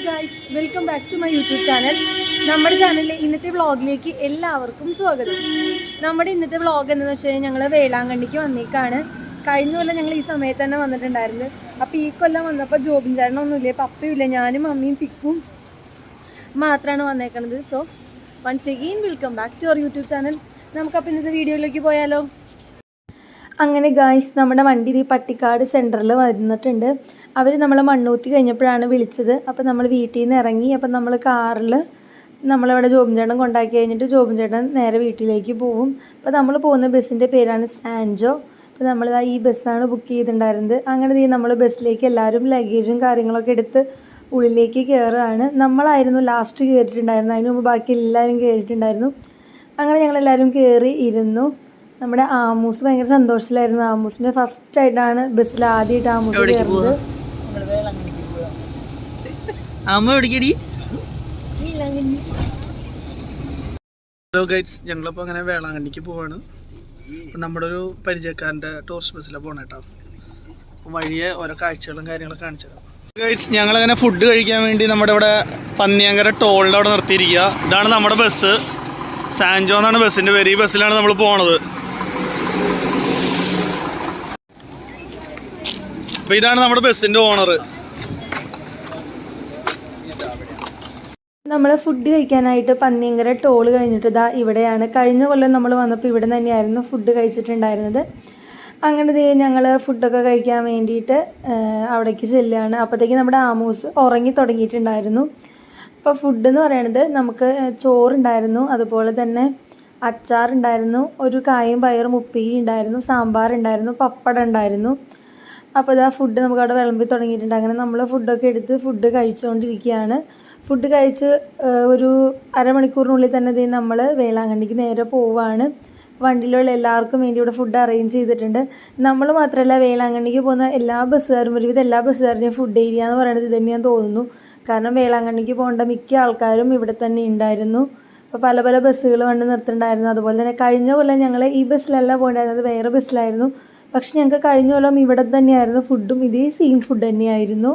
Guys, welcome back to my YouTube channel. നമ്മുടെ ചാനലിലെ ഇന്നത്തെ വ്ളോഗിലേക്ക് എല്ലാവർക്കും സ്വാഗതം. നമ്മുടെ ഇന്നത്തെ വ്ളോഗ് എന്താണെന്ന് വെച്ച് കഴിഞ്ഞാൽ ഞങ്ങൾ വേളാങ്കണ്ണിക്ക് വന്നേക്കാണ്. കഴിഞ്ഞ കൊല്ലം ഞങ്ങൾ ഈ സമയത്ത് തന്നെ വന്നിട്ടുണ്ടായിരുന്നു. അപ്പോൾ ഈ കൊല്ലം വന്നപ്പോൾ ജോബിൻ ചേട്ടനൊന്നുമില്ലേ, പപ്പയുമില്ല, ഞാനും മമ്മിയും പിക്കും മാത്രമാണ് വന്നേക്കണത്. So once again welcome back to our YouTube channel. നമുക്കപ്പോൾ ഇന്നത്തെ വീഡിയോയിലേക്ക് പോയാലോ? അങ്ങനെ ഗായ്സ്, നമ്മുടെ വണ്ടി ഈ പട്ടിക്കാട് സെൻറ്ററിൽ വന്നിട്ടുണ്ട്. അവർ നമ്മളെ മണ്ണൂത്തി കഴിഞ്ഞപ്പോഴാണ് വിളിച്ചത്. അപ്പോൾ നമ്മൾ വീട്ടിൽ നിന്ന് ഇറങ്ങി. അപ്പം നമ്മൾ കാറിൽ നമ്മളവിടെ ജോബിൻ ചേട്ടൻ കൊണ്ടാക്കി കഴിഞ്ഞിട്ട് ജോബിൻ ചേട്ടൻ നേരെ വീട്ടിലേക്ക് പോവും. അപ്പോൾ നമ്മൾ പോകുന്ന ബസ്സിൻ്റെ പേരാണ് സാൻജോ. അപ്പോൾ നമ്മൾ ഈ ബസ്സാണ് ബുക്ക് ചെയ്തിട്ടുണ്ടായിരുന്നത്. അങ്ങനെ നമ്മൾ ബസ്സിലേക്ക് എല്ലാവരും ലഗേജും കാര്യങ്ങളൊക്കെ എടുത്ത് ഉള്ളിലേക്ക് കയറുകയാണ്. നമ്മളായിരുന്നു ലാസ്റ്റ് കയറിയിട്ടുണ്ടായിരുന്നു. അതിന് മുമ്പ് ബാക്കി എല്ലാവരും കയറിയിട്ടുണ്ടായിരുന്നു. അങ്ങനെ ഞങ്ങളെല്ലാവരും കയറി ഇരുന്നു. നമ്മുടെ ആമൂസ് ഭയങ്കര സന്തോഷത്തിലായിരുന്നു. ആമൂസിൻ്റെ ഫസ്റ്റായിട്ടാണ് ബസ്സിൽ ആദ്യമായിട്ട് ആമൂസ് കയറുന്നത്. ഹലോ ഗൈഡ്സ്, ഞങ്ങളിപ്പോൾ അങ്ങനെ വേളാങ്കണ്ണിക്ക് പോവാണ്. അപ്പം നമ്മുടെ ഒരു പരിചയക്കാരൻ്റെ ടൂറിസ്റ്റ് ബസ്സിലാണ് പോകണം കേട്ടോ. വഴിയെ ഓരോ കാഴ്ചകളും കാര്യങ്ങളൊക്കെ കാണിച്ചു തരാം. ഗൈഡ്സ്, ഞങ്ങളങ്ങനെ ഫുഡ് കഴിക്കാൻ വേണ്ടി നമ്മുടെ ഇവിടെ പന്നിയങ്കര ടോളിൻ്റെ അവിടെ നിർത്തിയിരിക്കുക. ഇതാണ് നമ്മുടെ ബസ്. സാൻജോ എന്നാണ് ബസ്സിൻ്റെ പേര്. ഈ ബസ്സിലാണ് നമ്മൾ പോണത്. അപ്പോൾ ഇതാണ് നമ്മുടെ ബസ്സിൻ്റെ ഓണർ. നമ്മൾ ഫുഡ് കഴിക്കാനായിട്ട് പന്നിയങ്കര ടോൾ കഴിഞ്ഞിട്ട് ഇതാ ഇവിടെയാണ്. കഴിഞ്ഞ കൊല്ലം നമ്മൾ വന്നപ്പോൾ ഇവിടെ തന്നെയായിരുന്നു ഫുഡ് കഴിച്ചിട്ടുണ്ടായിരുന്നത്. അങ്ങനെ ഞങ്ങൾ ഫുഡൊക്കെ കഴിക്കാൻ വേണ്ടിയിട്ട് അവിടേക്ക് ചെല്ലുകയാണ്. അപ്പോഴത്തേക്ക് നമ്മുടെ ആമൂസ് ഉറങ്ങി തുടങ്ങിയിട്ടുണ്ടായിരുന്നു. അപ്പോൾ ഫുഡ് എന്ന് പറയുന്നത് നമുക്ക് ചോറുണ്ടായിരുന്നു, അതുപോലെ തന്നെ അച്ചാറുണ്ടായിരുന്നു, ഒരു കായും പയറും ഉപ്പേരി ഉണ്ടായിരുന്നു, സാമ്പാറുണ്ടായിരുന്നു, പപ്പടം ഉണ്ടായിരുന്നു. അപ്പോൾ ഇതാ ഫുഡ് നമുക്ക് അവിടെ വിളമ്പി തുടങ്ങിയിട്ടുണ്ട്. അങ്ങനെ നമ്മൾ ഫുഡൊക്കെ എടുത്ത് ഫുഡ് കഴിച്ചുകൊണ്ടിരിക്കുകയാണ്. ഫുഡ് കഴിച്ച് ഒരു അരമണിക്കൂറിനുള്ളിൽ തന്നെ നമ്മൾ വേളാങ്കണ്ണിക്ക് നേരെ പോവുകയാണ്. വണ്ടിയിലുള്ള എല്ലാവർക്കും വേണ്ടി ഇവിടെ ഫുഡ് അറേഞ്ച് ചെയ്തിട്ടുണ്ട്. നമ്മൾ മാത്രമല്ല, വേളാങ്കണ്ണിക്ക് പോകുന്ന എല്ലാ ബസ്സുകാരും, ഒരുവിധം എല്ലാ ബസ്സുകാരുടെയും ഫുഡ് ഏരിയ എന്ന് പറയുന്നത് ഇത് തന്നെയാണെന്ന് തോന്നുന്നു. കാരണം വേളാങ്കണ്ണിക്ക് പോകേണ്ട മിക്ക ആൾക്കാരും ഇവിടെ തന്നെ ഉണ്ടായിരുന്നു. അപ്പോൾ പല പല ബസ്സുകൾ വന്ന് നിർത്തുന്നുണ്ടായിരുന്നു. അതുപോലെ തന്നെ കഴിഞ്ഞ കൊല്ലം ഞങ്ങൾ ഈ ബസ്സിലല്ല പോകേണ്ടായിരുന്നത്, വേറെ ബസ്സിലായിരുന്നു. പക്ഷെ ഞങ്ങൾക്ക് കഴിഞ്ഞ കൊല്ലം ഇവിടെ തന്നെയായിരുന്നു ഫുഡും ഇതേ സെയിം ഫുഡ് തന്നെയായിരുന്നു.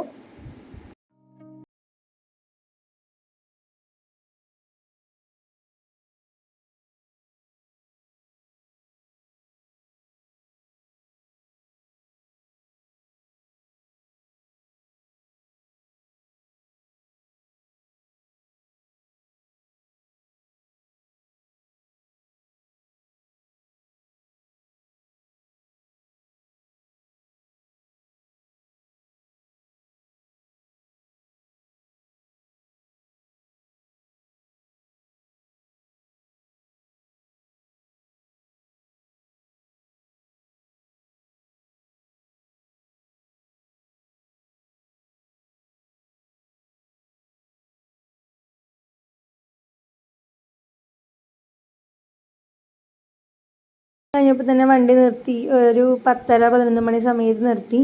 കഴിഞ്ഞപ്പോൾ തന്നെ വണ്ടി നിർത്തി. ഒരു 10:30-11 മണി സമയത്ത് നിർത്തി.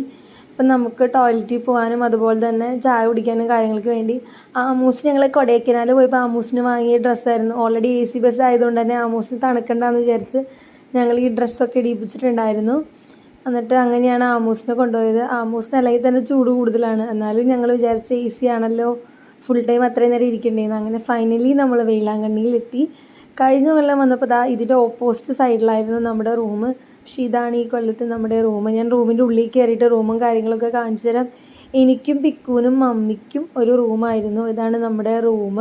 അപ്പം നമുക്ക് ടോയ്ലറ്റിൽ പോകാനും അതുപോലെ തന്നെ ചായ കുടിക്കാനും കാര്യങ്ങൾക്ക് വേണ്ടി ആമൂസിന് ഞങ്ങൾ കൊടൈക്കനാൽ പോയപ്പോൾ ആമൂസിന് വാങ്ങിയ ഡ്രസ്സായിരുന്നു. ഓൾറെഡി AC ബസ് ആയതുകൊണ്ട് തന്നെ ആമൂസിന് തണുക്കണ്ടെന്ന് വിചാരിച്ച് ഞങ്ങൾ ഈ ഡ്രസ്സൊക്കെ ഇടിപ്പിച്ചിട്ടുണ്ടായിരുന്നു. എന്നിട്ട് അങ്ങനെയാണ് ആമൂസിനെ കൊണ്ടുപോയത്. ആമൂസിന് അല്ലെങ്കിൽ തന്നെ ചൂട് കൂടുതലാണ്, എന്നാലും ഞങ്ങൾ വിചാരിച്ച AC ആണല്ലോ, ഫുൾ ടൈം അത്രയും നേരം ഇരിക്കേണ്ടിയിരുന്നു. അങ്ങനെ ഫൈനലി നമ്മൾ വേളാങ്കണ്ണിയിലെത്തി. കഴിഞ്ഞ കൊല്ലം വന്നപ്പോൾ ഇതിൻ്റെ ഓപ്പോസിറ്റ് സൈഡിലായിരുന്നു നമ്മുടെ റൂം. പക്ഷേ ഇതാണ് ഈ കൊല്ലത്ത് നമ്മുടെ റൂം. ഞാൻ റൂമിൻ്റെ ഉള്ളിൽ കയറിയിട്ട് റൂമും കാര്യങ്ങളൊക്കെ കാണിച്ചു തരാം. എനിക്കും പിക്കൂനും മമ്മിക്കും ഒരു റൂമായിരുന്നു. ഇതാണ് നമ്മുടെ റൂം.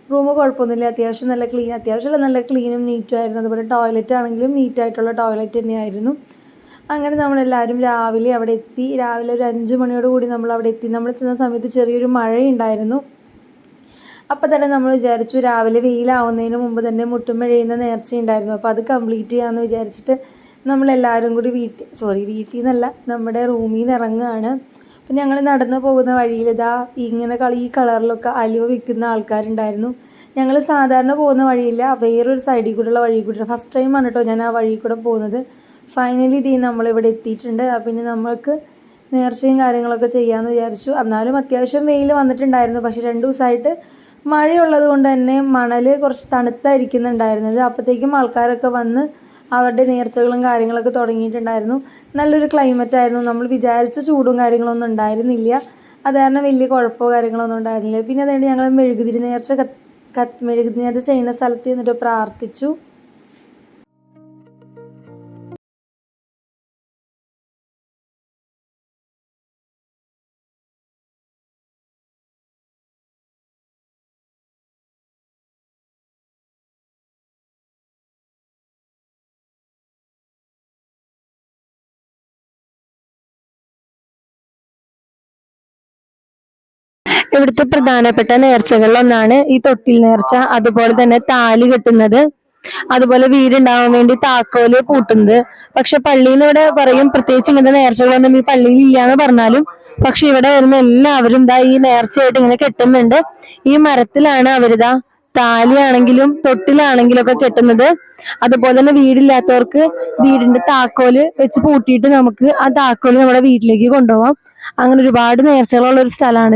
കുഴപ്പമൊന്നുമില്ല, അത്യാവശ്യം നല്ല ക്ലീനും നീറ്റും ആയിരുന്നു. അതുപോലെ ടോയ്ലറ്റ് ആണെങ്കിലും നീറ്റായിട്ടുള്ള ടോയ്ലറ്റ് തന്നെയായിരുന്നു. അങ്ങനെ നമ്മളെല്ലാവരും രാവിലെ അവിടെ എത്തി. രാവിലെ ഒരു 5 മണിയോട് കൂടി നമ്മൾ അവിടെ എത്തി. നമ്മൾ ചെന്ന സമയത്ത് ചെറിയൊരു മഴയുണ്ടായിരുന്നു. അപ്പോൾ തന്നെ നമ്മൾ വിചാരിച്ചു രാവിലെ വെയിലാവുന്നതിന് മുമ്പ് തന്നെ മുട്ടും മഴയുന്ന നേർച്ചയുണ്ടായിരുന്നു. അപ്പോൾ അത് കംപ്ലീറ്റ് ചെയ്യാമെന്ന് വിചാരിച്ചിട്ട് നമ്മളെല്ലാവരും കൂടി വീട്ടിൽ നിന്നല്ല, നമ്മുടെ റൂമിൽ നിന്ന് ഇറങ്ങുകയാണ്. അപ്പം ഞങ്ങൾ നടന്നു പോകുന്ന വഴിയിൽ ഇങ്ങനെ ഈ കളറിലൊക്കെ അലുവ വിൽക്കുന്ന ആൾക്കാരുണ്ടായിരുന്നു. ഞങ്ങൾ സാധാരണ പോകുന്ന വഴിയില്ല, വേറൊരു സൈഡിൽ കൂടെയുള്ള വഴി കൂടെ ഫസ്റ്റ് ടൈമാണ് കേട്ടോ ഞാൻ ആ വഴി കൂടെ പോകുന്നത്. ഫൈനലി നമ്മളിവിടെ എത്തിയിട്ടുണ്ട്. പിന്നെ നമ്മൾക്ക് നേർച്ചയും കാര്യങ്ങളൊക്കെ ചെയ്യാമെന്ന് വിചാരിച്ചു. എന്നാലും അത്യാവശ്യം വെയിൽ വന്നിട്ടുണ്ടായിരുന്നു. പക്ഷേ 2 ദിവസമായിട്ട് മഴയുള്ളത് കൊണ്ട് തന്നെ മണൽ കുറച്ച് തണുത്തായിരിക്കുന്നുണ്ടായിരുന്നത്. അപ്പോഴത്തേക്കും ആൾക്കാരൊക്കെ വന്ന് അവരുടെ നേർച്ചകളും കാര്യങ്ങളൊക്കെ തുടങ്ങിയിട്ടുണ്ടായിരുന്നു. നല്ലൊരു ക്ലൈമറ്റായിരുന്നു. നമ്മൾ വിചാരിച്ച ചൂടും കാര്യങ്ങളൊന്നും ഉണ്ടായിരുന്നില്ല. അത് കാരണം വലിയ കുഴപ്പമോ കാര്യങ്ങളോ ഒന്നും ഉണ്ടായിരുന്നില്ല. പിന്നെ അതുകൊണ്ട് ഞങ്ങൾ മെഴുകുതിരി നേർച്ച മെഴുകുതിരി നേർച്ച ചെയ്യുന്ന സ്ഥലത്ത് നിന്നിട്ട് പ്രാർത്ഥിച്ചു. ഇവിടുത്തെ പ്രധാനപ്പെട്ട നേർച്ചകളിലൊന്നാണ് ഈ തൊട്ടിൽ നേർച്ച, അതുപോലെ തന്നെ താലി കെട്ടുന്നത്, അതുപോലെ വീടുണ്ടാവാൻ വേണ്ടി താക്കോല് പൂട്ടുന്നത്. പക്ഷെ പള്ളിയിൽ ഇവിടെ പറയും പ്രത്യേകിച്ച് ഇങ്ങനത്തെ നേർച്ചകളൊന്നും ഈ പള്ളിയിൽ ഇല്ലാന്ന് പറഞ്ഞാലും പക്ഷെ ഇവിടെ വരുന്ന എല്ലാവരും ദാ ഈ നേർച്ചയായിട്ട് ഇങ്ങനെ കെട്ടുന്നുണ്ട്. ഈ മരത്തിലാണ് അവരിതാ താലിയാണെങ്കിലും തൊട്ടിലാണെങ്കിലും ഒക്കെ കെട്ടുന്നത്. അതുപോലെ തന്നെ വീടില്ലാത്തവർക്ക് വീടിന്റെ താക്കോല് വെച്ച് പൂട്ടിയിട്ട് നമുക്ക് ആ താക്കോല് നമ്മുടെ വീട്ടിലേക്ക് കൊണ്ടുപോകാം. അങ്ങനെ ഒരുപാട് നേർച്ചകളുള്ള ഒരു സ്ഥലമാണ്.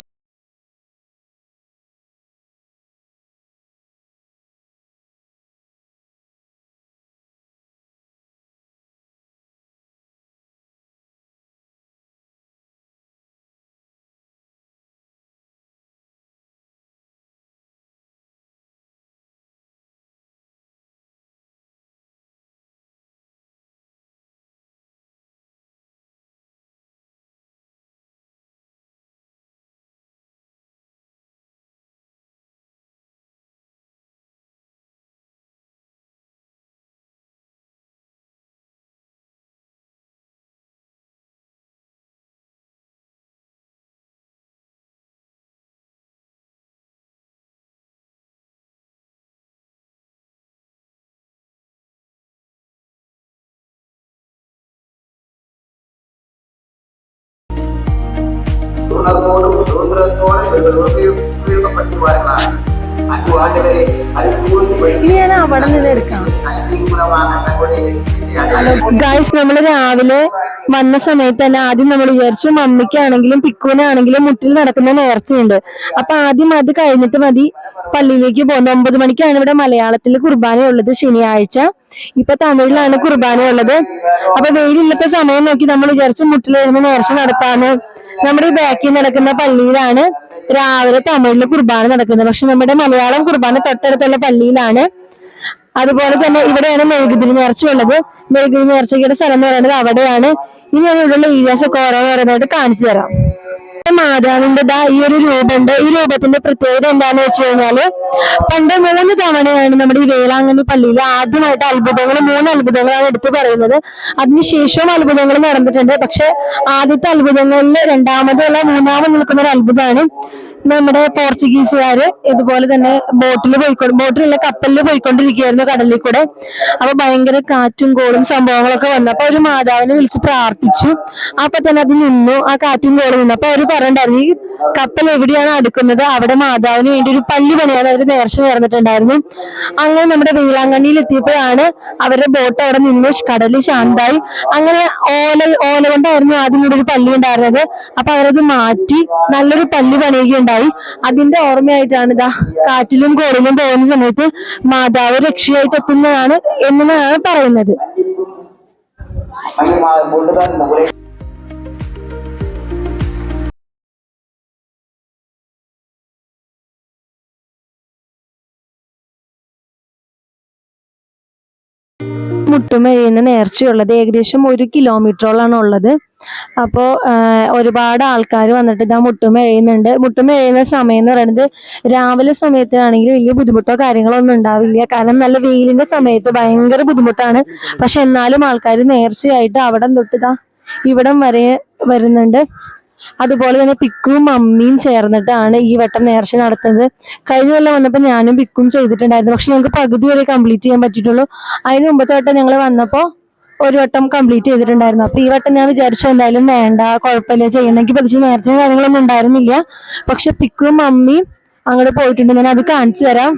ഉണർവോടും ഉപയോഗപ്പെടുത്തുവാനാണ് ഞാൻ അവിടെ നിന്ന് എടുക്കാം. ഗൈസ്, നമ്മൾ രാവിലെ വന്ന സമയത്ത് തന്നെ ആദ്യം നമ്മൾ വിചാരിച്ചു മമ്മിക്കാണെങ്കിലും പിക്കുവിനാണെങ്കിലും മുട്ടിൽ നടക്കുന്ന നേർച്ചയുണ്ട്, അപ്പൊ ആദ്യം അത് കഴിഞ്ഞിട്ട് മതി പള്ളിയിലേക്ക് പോകുന്നത്. 9 മണിക്കാണ് ഇവിടെ മലയാളത്തിൽ കുർബാന ഉള്ളത്, ശനിയാഴ്ച. ഇപ്പൊ തമിഴിലാണ് കുർബാന ഉള്ളത്. അപ്പൊ വെയിലില്ലാത്ത സമയം നോക്കി നമ്മൾ വിചാരിച്ചു മുട്ടിലിരുന്ന് നേർച്ച നടത്താന്ന്. നമ്മുടെ ഈ ബാക്കിൽ നടക്കുന്ന പള്ളിയിലാണ് രാവിലെ തമിഴില് കുർബാന നടക്കുന്നത്. പക്ഷെ നമ്മുടെ മലയാളം കുർബാന തൊട്ടടുത്തുള്ള പള്ളിയിലാണ്. അതുപോലെ തന്നെ ഇവിടെയാണ് മെഴുകുതിരി നേർച്ച ഉള്ളത്. മെഴുകുതിരി നേർച്ചയുടെ സ്ഥലം എന്ന് പറയുന്നത് അവിടെയാണ്. ഇനി ഞാൻ ഇവിടെയുള്ള ഏരിയാസ് ഒക്കെ ഓരോന്നോരോന്നായിട്ട് കാണിച്ചു തരാം. മാതാവിന്റെ ഈ ഒരു രൂപമുണ്ട്. ഈ രൂപത്തിന്റെ പ്രത്യേകത എന്താന്ന് വെച്ച് കഴിഞ്ഞാല് പണ്ട് 3 തവണയാണ് നമ്മുടെ ഈ വേളാങ്കണ്ണി പള്ളിയിൽ ആദ്യമായിട്ട് അത്ഭുതങ്ങൾ, 3 അത്ഭുതങ്ങളാണ് എടുത്തു പറയുന്നത്. അതിനുശേഷവും അത്ഭുതങ്ങൾ നടന്നിട്ടുണ്ട്. പക്ഷെ ആദ്യത്തെ അത്ഭുതങ്ങളിൽ രണ്ടാമതുള്ള മൂന്നാമത് നിൽക്കുന്ന ഒരു അത്ഭുതമാണ് നമ്മുടെ പോർച്ചുഗീസുകാര് ഇതുപോലെ തന്നെ ബോട്ടിലുള്ള കപ്പലിൽ പോയിക്കൊണ്ടിരിക്കുകയായിരുന്നു കടലിൽ കൂടെ. അപ്പൊ ഭയങ്കര കാറ്റും കോളും സംഭവങ്ങളൊക്കെ വന്നപ്പോ ഒരു മാതാവിനെ വിളിച്ച് പ്രാർത്ഥിച്ചു. അപ്പൊ തന്നെ അത് നിന്നു, ആ കാറ്റും കോളും നിന്നു. അപ്പൊ അവര് പറയണ്ടായിരുന്നു ഈ കപ്പൽ എവിടെയാണ് അടുക്കുന്നത് അവിടെ മാതാവിന് വേണ്ടി ഒരു പള്ളി പണിയാൻ അവർ നേർച്ച നേർന്നിട്ടുണ്ടായിരുന്നു. അങ്ങനെ നമ്മുടെ വേളാങ്കണ്ണിയിൽ എത്തിയപ്പോഴാണ് അവരുടെ ബോട്ട് അവിടെ നിന്ന് കടലിൽ ശാന്തായി. അങ്ങനെ ഓല കൊണ്ടായിരുന്നു ആദ്യം കൂടെ ഒരു പള്ളി ഉണ്ടായിരുന്നത്. അപ്പൊ അവരത് മാറ്റി നല്ലൊരു പള്ളി പണിയുകയുണ്ടായി. അതിന്റെ ഓർമ്മയായിട്ടാണ് ഇതാ കാറ്റിലും കോളിലും പോകുന്ന സമയത്ത് മാതാവ് രക്ഷയായിട്ട് എത്തുന്നതാണ് എന്നാണ് പറയുന്നത്. മുട്ടുമെഴുന്ന നേർച്ചയുള്ളത് ഏകദേശം 1 കിലോമീറ്ററോളാണ് ഉള്ളത്. അപ്പോൾ ഒരുപാട് ആൾക്കാർ വന്നിട്ട് ഇതാ മുട്ടുമെഴുന്നുണ്ട്. മുട്ടുമെഴുന്ന സമയം എന്ന് പറയുന്നത് രാവിലെ സമയത്താണെങ്കിൽ വലിയ ബുദ്ധിമുട്ടോ കാര്യങ്ങളോ ഒന്നും ഉണ്ടാവില്ല. കാരണം നല്ല വെയിലിന്റെ സമയത്ത് ഭയങ്കര ബുദ്ധിമുട്ടാണ്. പക്ഷെ എന്നാലും ആൾക്കാർ നേർച്ചയായിട്ട് അവിടം തൊട്ടിതാ ഇവിടം വരെ വരുന്നുണ്ട്. അതുപോലെ തന്നെ പിക്കും മമ്മിയും ചേർന്നിട്ടാണ് ഈ വട്ടം നേർച്ച നടത്തുന്നത്. കഴിഞ്ഞ കൊല്ലം വന്നപ്പോൾ ഞാനും പിക്കും ചെയ്തിട്ടുണ്ടായിരുന്നു. പക്ഷെ ഞങ്ങൾക്ക് പകുതി വരെ കംപ്ലീറ്റ് ചെയ്യാൻ പറ്റിയിട്ടുള്ളൂ. അതിന് മുമ്പത്തെ വട്ടം ഞങ്ങൾ വന്നപ്പോൾ ഒരു വട്ടം കംപ്ലീറ്റ് ചെയ്തിട്ടുണ്ടായിരുന്നു. അപ്പൊ ഈ വട്ടം ഞാൻ വിചാരിച്ചു എന്തായാലും വേണ്ട, കുഴപ്പമില്ല, ചെയ്യണമെങ്കിൽ പഠിച്ച് നേരത്തെ കാര്യങ്ങളൊന്നും ഉണ്ടായിരുന്നില്ല. പക്ഷെ പിക്കും മമ്മിയും അങ്ങോട്ട് പോയിട്ടുണ്ട്. ഞാൻ അത് കാണിച്ചു തരാം.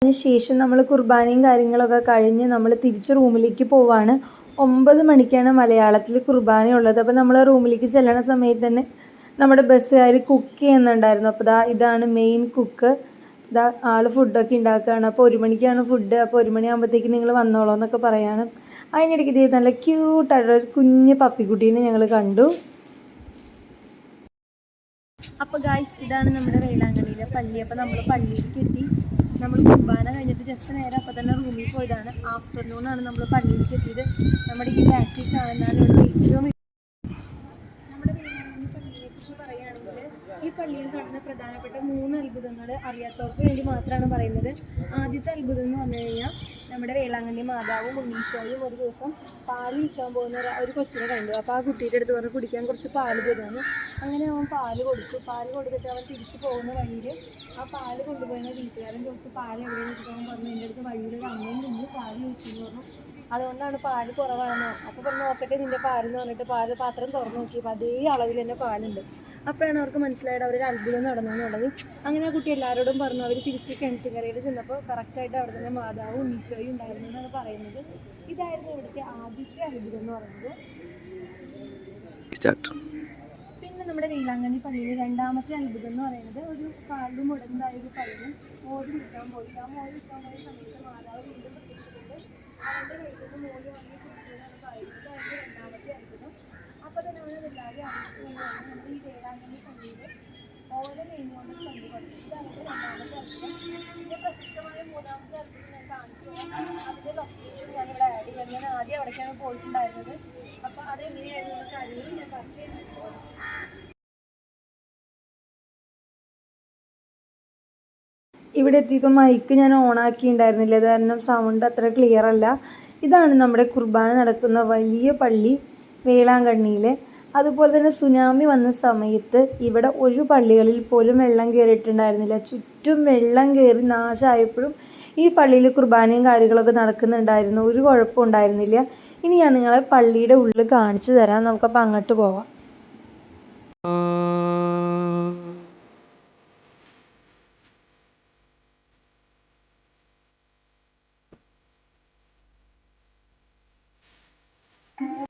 അതിനുശേഷം നമ്മൾ കുർബാനയും കാര്യങ്ങളൊക്കെ കഴിഞ്ഞ് നമ്മൾ തിരിച്ച് റൂമിലേക്ക് പോവാണ്. 9 മണിക്കാണ് മലയാളത്തിൽ കുർബാനയുള്ളത്. അപ്പോൾ നമ്മൾ റൂമിലേക്ക് ചെല്ലണ സമയത്ത് തന്നെ നമ്മുടെ ബസ്സുകാർ കുക്ക് ചെയ്യുന്നുണ്ടായിരുന്നു. അപ്പോൾ ഇതാണ് മെയിൻ കുക്ക്. ആൾ ഫുഡൊക്കെ ഉണ്ടാക്കുകയാണ്. അപ്പോൾ 1 മണിക്കാണ് ഫുഡ്. അപ്പോൾ 1 മണിയാകുമ്പോഴത്തേക്ക് നിങ്ങൾ വന്നോളൂ എന്നൊക്കെ പറയാണ്. അതിനിടയ്ക്ക് ഇത് നല്ല ക്യൂട്ടായിട്ടുള്ള ഒരു കുഞ്ഞ് പപ്പിക്കുട്ടീനെ ഞങ്ങൾ കണ്ടു. അപ്പോൾ ഗായ്സ്, ഇതാണ് നമ്മുടെ വേളാങ്കണ്ണിയിലെ പള്ളി. അപ്പോൾ നമ്മൾ പള്ളിയിലേക്ക് എത്തി. നമ്മൾ കുർബാന കഴിഞ്ഞിട്ട് ജസ്റ്റ് നേരെ അപ്പോൾ തന്നെ റൂമിൽ പോയതാണ്. ആഫ്റ്റർനൂണാണ് നമ്മൾ പള്ളിയിലേക്ക് എത്തിയത്. നമ്മുടെ ഈ ബാക്കിൽ കാണുന്നതാണ് ഏറ്റവും നമ്മുടെ വേളാങ്കണ്ണി പള്ളിയെക്കുറിച്ച് പറയുകയാണെങ്കിൽ ഈ പള്ളിയിൽ നടന്ന പ്രധാനപ്പെട്ട 3 അത്ഭുതങ്ങൾ അറിയാത്തവർക്ക് വേണ്ടി മാത്രമാണ് പറയുന്നത്. ആദ്യത്തെ അത്ഭുതം എന്ന് പറഞ്ഞു കഴിഞ്ഞാൽ നമ്മുടെ വേളാങ്കണ്ണി മാതാവും ഉണ്ണീശോയും ഒരു ദിവസം പാല് വിൽക്കാൻ പോകുന്ന ഒരു കൊച്ചിനെ കണ്ടു. അപ്പോൾ ആ കുട്ടിയുടെ അടുത്ത് പറഞ്ഞ് കുടിക്കാൻ കുറച്ച് പാല് തരുമെന്ന്. അങ്ങനെ അവൻ പാല് കൊടുത്തു. പാല് കൊടുത്തിട്ട് അവൻ തിരിച്ചു പോകുന്ന വഴിയിൽ ആ പാല് കൊണ്ടുപോകുന്ന വീട്ടുകാരൻ ചോദിച്ചു പാല് എവിടെയെന്ന് വെച്ചിട്ട് അവൻ പറഞ്ഞു എൻ്റെ അടുത്ത് വഴിയിൽ ഒരു അമ്മയും നിന്ന് പാല് ചോദിച്ചെന്ന് പറഞ്ഞു. അതുകൊണ്ടാണ് പാല് കുറവാണെന്ന്. അപ്പോൾ പറഞ്ഞു നോക്കട്ടെ നിൻ്റെ പാലെന്ന് പറഞ്ഞിട്ട് പാല് പാത്രം തുറന്നു നോക്കിയപ്പോൾ അതേ അളവിൽ തന്നെ പാലുണ്ട്. അപ്പോഴാണ് അവർക്ക് മനസ്സിലായത് അവരൊരു അത്ഭുതം നടന്നു എന്നുള്ളത്. അങ്ങനെ ആ കുട്ടി എല്ലാവരോടും പറഞ്ഞു. അവർ തിരിച്ച് കിണറ്റുകരയിൽ ചെന്നപ്പോൾ കറക്റ്റായിട്ട് അവിടെ തന്നെ മാതാവും ഉണ്ണീശോയും ഉണ്ടായിരുന്നു എന്നാണ് പറയുന്നത്. ഇതായിരുന്നു ഇവിടുത്തെ ആദ്യത്തെ അത്ഭുതം എന്ന് പറയുന്നത്. പിന്നെ നമ്മുടെ വേളാങ്കണ്ണി പള്ളിയിൽ രണ്ടാമത്തെ അത്ഭുതം എന്ന് പറയുന്നത് ഒരു കാലിലും മുടന്തായ ഒരു പയ്യൻ മോര് വിൽക്കാൻ പോയി. ആ മോര് വിൽക്കാൻ പോയ സമയത്ത് മാതാവ് വീണ്ടും പ്രത്യക്ഷപ്പെട്ട് അവൻ്റെ കയ്യിൽ മോര് വാങ്ങി കുടിച്ചതാണ് പറയുന്നത്. അതിൻ്റെ രണ്ടാമത്തെ അത്ഭുതം. അപ്പോൾ തന്നെ അവന് എല്ലാവരും അറിയിച്ചുകൊണ്ടാണ് നമ്മുടെ ഈ വേളാങ്കണ്ണി പള്ളിയിൽ ഓരോ മെയിനുകൊണ്ട് കണ്ടു പഠിച്ചു. ഇതാണ് രണ്ടാമത്തെ അത്ഭുതം. ഇതിൻ്റെ പ്രശസ്തമായ മൂന്നാമത്തെ അത്ഭുതം ഞാൻ കാണിച്ചു തരാം. അതിൻ്റെ ലൊക്കേഷൻ ഞാനിവിടെ ആഡ് ചെയ്യാം. ഞാൻ ആദ്യം അവിടേക്കാണ് പോയിട്ടുണ്ടായിരുന്നത്. അപ്പോൾ അതെങ്ങനെയായിരുന്നു കാര്യങ്ങൾ ഞാൻ പറഞ്ഞു. ഇവിടെ എത്തിയപ്പോൾ മൈക്ക് ഞാൻ ഓണാക്കിയിട്ടുണ്ടായിരുന്നില്ല. അത് കാരണം സൗണ്ട് അത്ര ക്ലിയർ അല്ല. ഇതാണ് നമ്മുടെ കുർബാന നടക്കുന്ന വലിയ പള്ളി വേളാങ്കണ്ണിയിലെ. അതുപോലെ തന്നെ സുനാമി വന്ന സമയത്ത് ഇവിടെ ഒരു പള്ളികളിൽ പോലും വെള്ളം കയറിയിട്ടുണ്ടായിരുന്നില്ല. ചുറ്റും വെള്ളം കയറി നാശമായപ്പോഴും ഈ പള്ളിയിൽ കുർബാനയും കാര്യങ്ങളൊക്കെ നടക്കുന്നുണ്ടായിരുന്നു. ഒരു കുഴപ്പം ഉണ്ടായിരുന്നില്ല. ഇനി ഞാൻ നിങ്ങളെ പള്ളിയുടെ ഉള്ളിൽ കാണിച്ചു തരാം. നമുക്കപ്പോൾ അങ്ങോട്ട് പോവാം.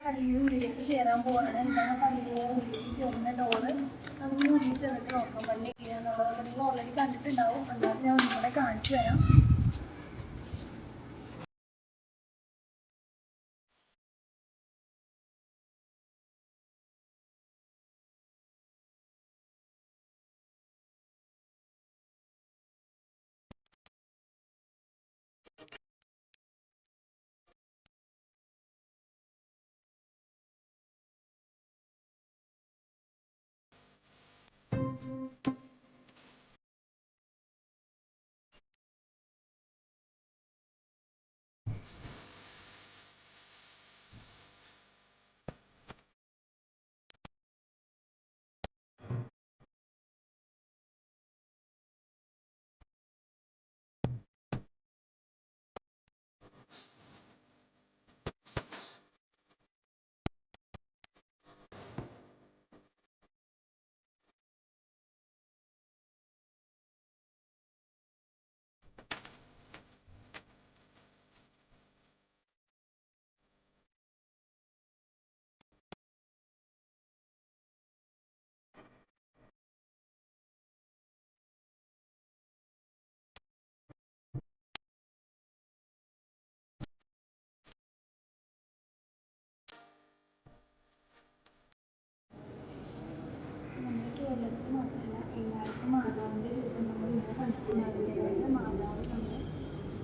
പള്ളിയുടെ ഉള്ളിലേക്ക് കയറാൻ പോവാണ്. എന്താണ് പള്ളിയുടെ ഉള്ളിലേക്ക് കയറുന്ന ഡോറ്. നമുക്ക് ഉള്ളിൽ ചെന്നിട്ട് നോക്കാം പള്ളി എങ്ങനെയാണെന്നുള്ളത്. നിങ്ങൾ ഓൾറെഡി കണ്ടിട്ടുണ്ടാവും. എന്നാലും ഞാൻ ഒന്നുകൂടെ കാണിച്ചു തരാം.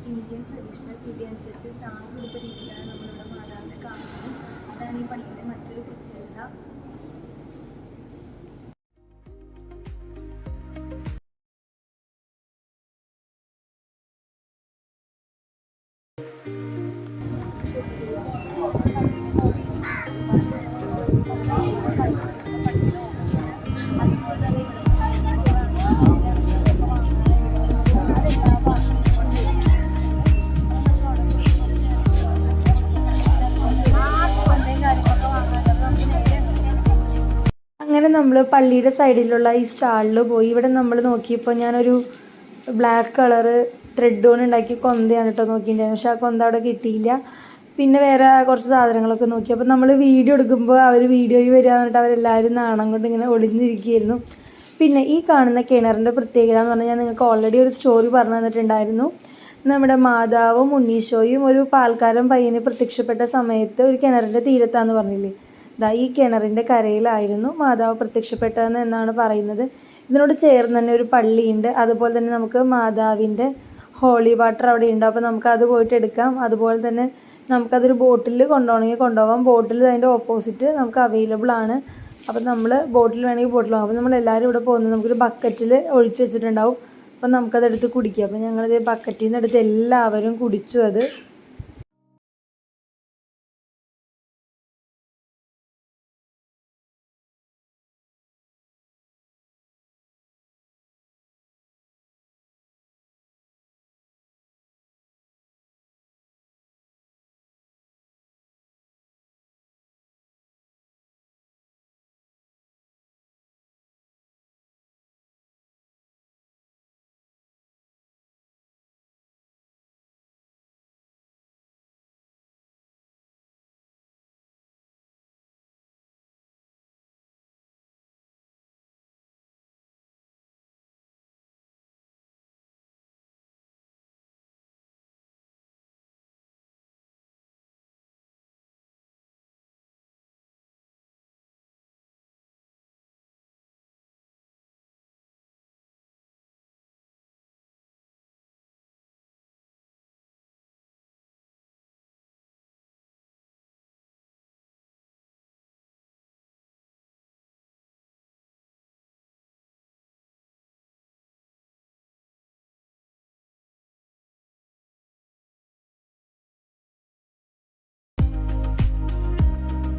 ഇന്ത്യൻ ട്രഡീഷണൽ രീതി അനുസരിച്ച് സാരി കൊടുത്ത രീതിയിലാണ് നമ്മളിവിടെ മാതാവിനെ കാണുന്നത്. അതാണ് ഈ പള്ളിയുടെ മറ്റൊരു പ്രത്യേകത. അങ്ങനെ നമ്മൾ പള്ളിയുടെ സൈഡിലുള്ള ഈ സ്റ്റാളിൽ പോയി. ഇവിടെ നമ്മൾ നോക്കിയപ്പോൾ ഞാനൊരു ബ്ലാക്ക് കളറ് ത്രെഡ് കൊണ്ട് ഉണ്ടാക്കിയ കൊന്തയാണ് കേട്ടോ നോക്കിയിട്ടുണ്ടായിരുന്നു. പക്ഷെ ആ കൊന്ത അവിടെ കിട്ടിയില്ല. പിന്നെ വേറെ കുറച്ച് സാധനങ്ങളൊക്കെ നോക്കി. അപ്പോൾ നമ്മൾ വീഡിയോ എടുക്കുമ്പോൾ അവർ വീഡിയോയിൽ വരിക എന്നിട്ട് അവരെല്ലാവരും നാണം കൊണ്ട് ഇങ്ങനെ ഒളിഞ്ഞിരിക്കുകയായിരുന്നു. പിന്നെ ഈ കാണുന്ന കിണറിൻ്റെ പ്രത്യേകത എന്ന് പറഞ്ഞാൽ ഞാൻ നിങ്ങൾക്ക് ഓൾറെഡി ഒരു സ്റ്റോറി പറഞ്ഞു തന്നിട്ടുണ്ടായിരുന്നു. നമ്മുടെ മാതാവും ഉണ്ണീശോയും ഒരു പാൽക്കാരൻ പയ്യന് പ്രത്യക്ഷപ്പെട്ട സമയത്ത് ഒരു കിണറിൻ്റെ തീരത്താന്ന് പറഞ്ഞില്ലേ, ഈ കിണറിൻ്റെ കരയിലായിരുന്നു മാതാവ് പ്രത്യക്ഷപ്പെട്ടതെന്ന് എന്നാണ് പറയുന്നത്. ഇതിനോട് ചേർന്ന് തന്നെ ഒരു പള്ളിയുണ്ട്. അതുപോലെ തന്നെ നമുക്ക് മാതാവിൻ്റെ ഹോളി വാട്ടർ അവിടെ ഉണ്ട്. അപ്പോൾ നമുക്കത് പോയിട്ട് എടുക്കാം. അതുപോലെ തന്നെ നമുക്കതൊരു ബോട്ടിൽ കൊണ്ടുപോകണമെങ്കിൽ കൊണ്ടുപോകാം. ബോട്ടിൽ അതിൻ്റെ ഓപ്പോസിറ്റ് നമുക്ക് അവൈലബിൾ ആണ്. അപ്പം നമ്മൾ ബോട്ടിൽ വേണമെങ്കിൽ ബോട്ടിൽ വാങ്ങും. അപ്പോൾ നമ്മളെല്ലാവരും ഇവിടെ പോകുന്നത് നമുക്കൊരു ബക്കറ്റിൽ ഒഴിച്ച് വെച്ചിട്ടുണ്ടാവും. അപ്പം നമുക്കതെടുത്ത് കുടിക്കാം. അപ്പം ഞങ്ങളിത് ബക്കറ്റിൽ നിന്ന് എടുത്ത് എല്ലാവരും കുടിച്ചു അത്.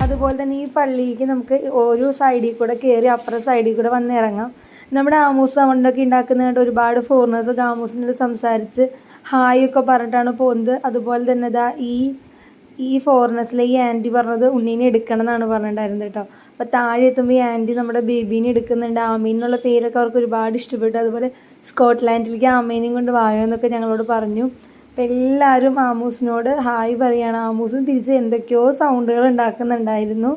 അതുപോലെ തന്നെ ഈ പള്ളിക്ക് നമുക്ക് ഓരോ സൈഡിൽ കൂടെ കയറി അപ്പുറം സൈഡിൽ കൂടെ വന്ന് ഇറങ്ങാം. നമ്മുടെ ആമൂസ് സൗണ്ടൊക്കെ ഉണ്ടാക്കുന്നതായിട്ട് ഒരുപാട് ഫോറിനേഴ്സൊക്കെ ആമൂസിനോട് സംസാരിച്ച് ഹായ് ഒക്കെ പറഞ്ഞിട്ടാണ് പോകുന്നത്. അതുപോലെ തന്നെ ഈ ഫോറിനേഴ്സിലെ ഈ ആൻറ്റി പറഞ്ഞത് ഉണ്ണീനെ എടുക്കണം എന്നാണ് പറഞ്ഞിട്ടുണ്ടായിരുന്നത് കേട്ടോ. അപ്പോൾ താഴെ എത്തുമ്പോൾ ഈ ആൻറ്റി നമ്മുടെ ബേബീനെ എടുക്കുന്നുണ്ട്. ആമീൻ എന്നുള്ള പേരൊക്കെ അവർക്ക് ഒരുപാട് ഇഷ്ടപ്പെട്ടു. അതുപോലെ സ്കോട്ട്ലാൻഡിലേക്ക് ആമീനെയും കൊണ്ട് വായോ എന്നൊക്കെ ഞങ്ങളോട് പറഞ്ഞു. അപ്പോൾ എല്ലാവരും ആമൂസിനോട് ഹായ് പറയുകയാണ്. ആമൂസും തിരിച്ച് എന്തൊക്കെയോ സൗണ്ടുകൾ ഉണ്ടാക്കുന്നുണ്ടായിരുന്നു.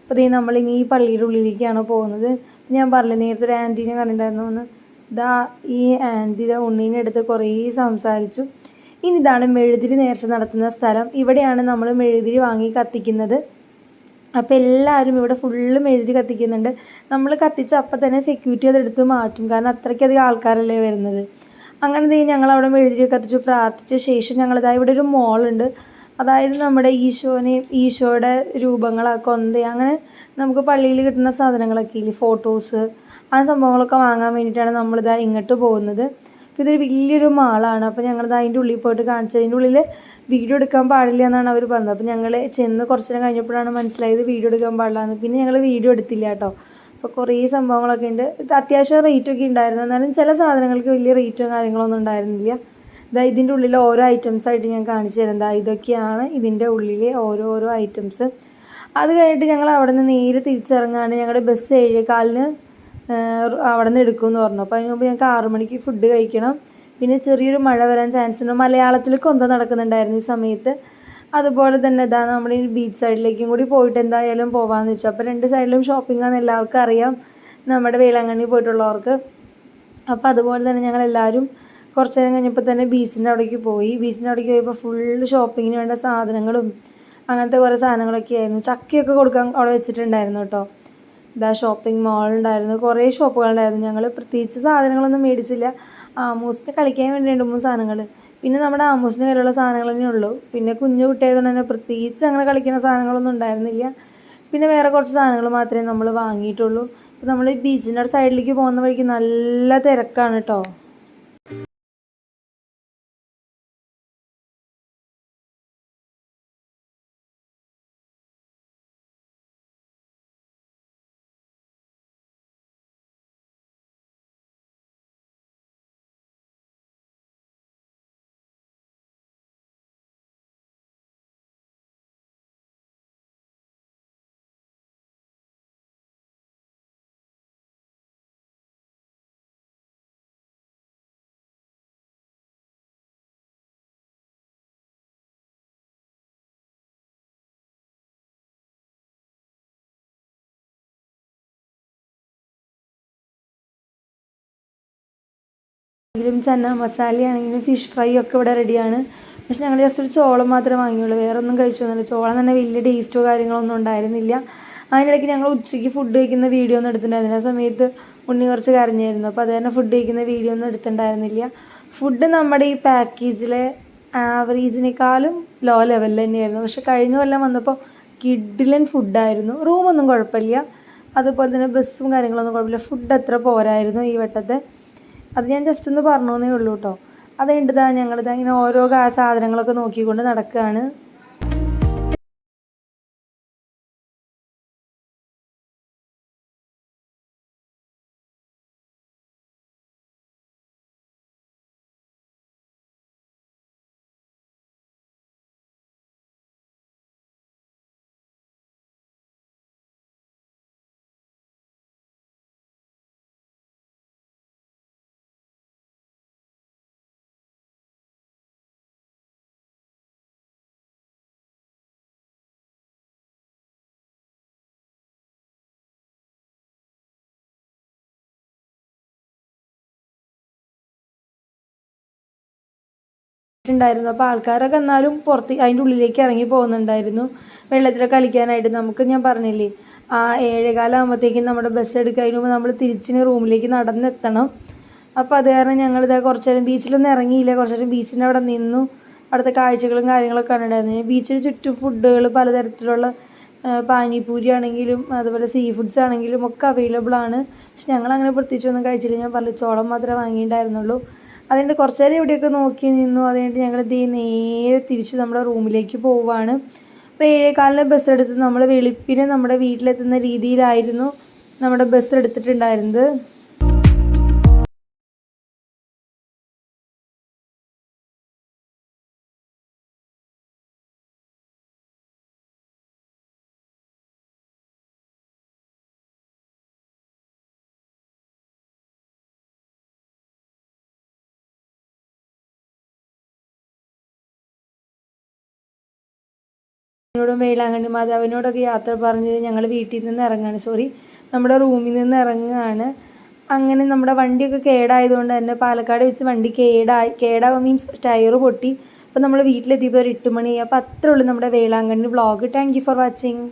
അപ്പോൾ നമ്മളിനി ഈ പള്ളിയുടെ ഉള്ളിലേക്കാണ് പോകുന്നത്. ഞാൻ പറഞ്ഞില്ലേ നേരത്തെ ഒരു ആൻറ്റീനെ കണ്ടിട്ടുണ്ടായിരുന്നു എന്ന്. ഈ ആൻറ്റി ഉണ്ണീനെ എടുത്ത് കുറേ സംസാരിച്ചു. ഇനി ഇതാണ് മെഴുതിരി നേർച്ച നടത്തുന്ന സ്ഥലം. ഇവിടെയാണ് നമ്മൾ മെഴുതിരി വാങ്ങി കത്തിക്കുന്നത്. അപ്പോൾ എല്ലാവരും ഇവിടെ ഫുള്ള് മെഴുതിരി കത്തിക്കുന്നുണ്ട്. നമ്മൾ കത്തിച്ച അപ്പം തന്നെ സെക്യൂരിറ്റി അതെടുത്ത് മാറ്റും. കാരണം അത്രയ്ക്കധികം ആൾക്കാരല്ലേ വരുന്നത്. അങ്ങനെ ഞങ്ങളവിടെ മെഴുതിരി കത്തിച്ചു പ്രാർത്ഥിച്ച ശേഷം ഇവിടെ ഒരു മോളുണ്ട്. അതായത് നമ്മുടെ ഈശോയുടെ രൂപങ്ങൾ കൊന്ത അങ്ങനെ നമുക്ക് പള്ളിയിൽ കിട്ടുന്ന സാധനങ്ങളൊക്കെ ഇല്ലേ, ഫോട്ടോസ്, ആ സംഭവങ്ങളൊക്കെ വാങ്ങാൻ വേണ്ടിയിട്ടാണ് ഇങ്ങോട്ട് പോകുന്നത്. അപ്പോൾ ഇതൊരു വലിയൊരു മാളാണ്. അപ്പോൾ അതിൻ്റെ ഉള്ളിൽ പോയിട്ട് കാണിച്ചത്. അതിൻ്റെ ഉള്ളിൽ വീഡിയോ എടുക്കാൻ പാടില്ല എന്നാണ് അവർ പറഞ്ഞത്. അപ്പോൾ ഞങ്ങൾ ചെന്ന് കുറച്ച് നേരം കഴിഞ്ഞപ്പോഴാണ് മനസ്സിലായത് വീഡിയോ എടുക്കാൻ പാടില്ല എന്ന്. പിന്നെ ഞങ്ങൾ വീഡിയോ എടുത്തില്ല കേട്ടോ. അപ്പോൾ കുറേ സംഭവങ്ങളൊക്കെ ഉണ്ട്. അത്യാവശ്യം റേറ്റൊക്കെ ഉണ്ടായിരുന്നു. എന്നാലും ചില സാധനങ്ങൾക്ക് വലിയ റേറ്റോ കാര്യങ്ങളൊന്നും ഉണ്ടായിരുന്നില്ല. ഇതിൻ്റെ ഉള്ളിൽ ഓരോ ഐറ്റംസായിട്ട് ഞാൻ കാണിച്ചു തരാം. ഇതൊക്കെയാണ് ഇതിൻ്റെ ഉള്ളിലെ ഓരോരോ ഐറ്റംസ്. അത് കഴിഞ്ഞിട്ട് ഞങ്ങൾ അവിടെ നിന്ന് നേരെ തിരിച്ചിറങ്ങാണ്. ഞങ്ങളുടെ ബസ് 7:15 അവിടെ നിന്ന് എടുക്കുമെന്ന് പറഞ്ഞു. അപ്പോൾ അതിന് മുമ്പ് ഞങ്ങൾക്ക് 6 മണിക്ക് ഫുഡ് കഴിക്കണം. പിന്നെ ചെറിയൊരു മഴ വരാൻ ചാൻസ് ഉണ്ട്. മലയാളത്തിൽ കൊന്ത നടക്കുന്നുണ്ടായിരുന്നു ഈ സമയത്ത്. അതുപോലെ തന്നെ നമ്മൾ ഈ ബീച്ച് സൈഡിലേക്കും കൂടി പോയിട്ട് എന്തായാലും പോകാമെന്ന് വെച്ചു. അപ്പോൾ 2 സൈഡിലും ഷോപ്പിംഗ് ആണെന്ന് എല്ലാവർക്കും അറിയാം, നമ്മുടെ വേളാങ്കണ്ണി പോയിട്ടുള്ളവർക്ക്. അപ്പോൾ അതുപോലെ തന്നെ ഞങ്ങളെല്ലാവരും കുറച്ച് നേരം കഴിഞ്ഞപ്പോൾ തന്നെ ബീച്ചിൻ്റെ അവിടേക്ക് പോയി. ബീച്ചിൻ്റെ അവിടേക്ക് പോയപ്പോൾ ഫുള്ള് ഷോപ്പിങ്ങിന് വേണ്ട സാധനങ്ങളും അങ്ങനത്തെ കുറേ സാധനങ്ങളൊക്കെ ആയിരുന്നു. ചക്കയൊക്കെ കൊടുക്കാൻ അവിടെ വെച്ചിട്ടുണ്ടായിരുന്നു കേട്ടോ. ഷോപ്പിംഗ് മാളുണ്ടായിരുന്നു, കുറേ ഷോപ്പുകളുണ്ടായിരുന്നു. ഞങ്ങൾ പ്രത്യേകിച്ച് സാധനങ്ങളൊന്നും മേടിച്ചില്ല. ആമൂസിന് കളിക്കാൻ വേണ്ടി 2-3 സാധനങ്ങൾ, പിന്നെ നമ്മുടെ ആമൂസിന് കയ്യിലുള്ള സാധനങ്ങൾ തന്നെ ഉള്ളൂ. പിന്നെ കുഞ്ഞു കുട്ടിയായതുകൊണ്ട് തന്നെ പ്രത്യേകിച്ച് അങ്ങനെ കളിക്കുന്ന സാധനങ്ങളൊന്നും ഉണ്ടായിരുന്നില്ല. പിന്നെ വേറെ കുറച്ച് സാധനങ്ങൾ മാത്രമേ നമ്മൾ വാങ്ങിയിട്ടുള്ളൂ. അപ്പോൾ നമ്മൾ ഈ ബീച്ചിൻ്റെ സൈഡിലേക്ക് പോകുന്ന വഴിക്ക് നല്ല തിരക്കാണ് കേട്ടോ. എങ്കിലും ചന്ന മസാല ആണെങ്കിലും ഫിഷ് ഫ്രൈ ഒക്കെ ഇവിടെ റെഡിയാണ്. പക്ഷെ ഞങ്ങൾ ജസ്റ്റ് ഒരു ചോളം മാത്രമേ വാങ്ങിയുള്ളൂ, വേറെ ഒന്നും കഴിച്ചൊന്നുമില്ല. ചോളം തന്നെ വലിയ ടേസ്റ്റോ കാര്യങ്ങളൊന്നും ഉണ്ടായിരുന്നില്ല. അതിനിടയ്ക്ക് ഞങ്ങൾ ഉച്ചയ്ക്ക് ഫുഡ് കഴിക്കുന്ന വീഡിയോ ഒന്നും എടുത്തിട്ടുണ്ടായിരുന്നില്ല. ആ സമയത്ത് ഉണ്ണി കുറച്ച് കരഞ്ഞായിരുന്നു, അപ്പോൾ അത് തന്നെ ഫുഡ് കഴിക്കുന്ന വീഡിയോ ഒന്നും എടുത്തിട്ടുണ്ടായിരുന്നില്ല. ഫുഡ് നമ്മുടെ ഈ പാക്കേജിലെ ആവറേജിനേക്കാളും ലോ ലെവലിൽ തന്നെയായിരുന്നു. പക്ഷെ കഴിഞ്ഞ കൊല്ലം വന്നപ്പോൾ കിഡിലൻ ഫുഡായിരുന്നു. റൂമൊന്നും കുഴപ്പമില്ല, അതുപോലെ തന്നെ ബസ്സും കാര്യങ്ങളൊന്നും കുഴപ്പമില്ല. ഫുഡ് അത്ര പോരായിരുന്നു ഈ വട്ടത്തെ. അത് ഞാൻ ജസ്റ്റ് ഒന്ന് പറഞ്ഞേ ഉള്ളൂ കേട്ടോ. അത് കഴിഞ്ഞിട്ട് ഞങ്ങളിതാ ഇങ്ങനെ ഓരോ സാധനങ്ങളൊക്കെ നോക്കിക്കൊണ്ട് നടക്കുകയാണ്. ഉണ്ടായിരുന്നു. അപ്പോൾ ആൾക്കാരൊക്കെ എന്നാലും പുറത്ത് അതിൻ്റെ ഉള്ളിലേക്ക് ഇറങ്ങി പോകുന്നുണ്ടായിരുന്നു വെള്ളത്തിൽ കളിക്കാനായിട്ട്. നമുക്ക് ഞാൻ പറഞ്ഞില്ലേ, 7:15 ആകുമ്പോഴത്തേക്കും നമ്മുടെ ബസ് എടുക്കുന്നതിന് മുമ്പ് നമ്മൾ തിരിച്ചിന് റൂമിലേക്ക് നടന്നെത്തണം. അപ്പോൾ അത് കാരണം ഞങ്ങളിത് കുറച്ച് നേരം ബീച്ചിലൊന്നും ഇറങ്ങിയില്ല, കുറച്ച് നേരം ബീച്ചിൻ്റെ അവിടെ നിന്നു. അവിടുത്തെ കാഴ്ചകളും കാര്യങ്ങളൊക്കെ കണ്ടിട്ടുണ്ടായിരുന്നു. ബീച്ചിന് ചുറ്റും ഫുഡുകൾ പലതരത്തിലുള്ള പാനിപൂരി ആണെങ്കിലും അതുപോലെ സീ ഫുഡ്സ് ആണെങ്കിലും ഒക്കെ അവൈലബിൾ ആണ്. പക്ഷെ ഞങ്ങളങ്ങനെ പ്രത്യേകിച്ചൊന്നും കഴിച്ചില്ല. ഞാൻ പറഞ്ഞു, ചോളം മാത്രമേ വാങ്ങിയിട്ടുണ്ടായിരുന്നുള്ളൂ. അതുകൊണ്ട് കുറച്ച് നേരം ഇവിടെയൊക്കെ നോക്കി നിന്നു. അതുകഴിഞ്ഞിട്ട് ഞങ്ങൾ നേരെ തിരിച്ച് നമ്മുടെ റൂമിലേക്ക് പോവുകയാണ്. അപ്പോൾ 7:15 ബസ് എടുത്ത് നമ്മൾ വെളുപ്പിന് നമ്മുടെ വീട്ടിലെത്തുന്ന രീതിയിലായിരുന്നു നമ്മുടെ ബസ് എടുത്തിട്ടുണ്ടായിരുന്നത്. ോടും വേളാങ്കണ്ണി മാതാവിനോടൊക്കെ യാത്ര പറഞ്ഞത് ഞങ്ങൾ വീട്ടിൽ നിന്ന് ഇറങ്ങുകയാണ്, നമ്മുടെ റൂമിൽ നിന്ന് ഇറങ്ങുകയാണ്. അങ്ങനെ നമ്മുടെ വണ്ടിയൊക്കെ കേടായതുകൊണ്ട് തന്നെ പാലക്കാട് വെച്ച് വണ്ടി കേടാവുക മീൻസ് ടയർ പൊട്ടി. അപ്പോൾ നമ്മൾ വീട്ടിലെത്തിയപ്പോൾ ഒരു 8 മണി. അപ്പോൾ അത്രേ ഉള്ളൂ നമ്മുടെ Velankanni vlog. Thank you for watching.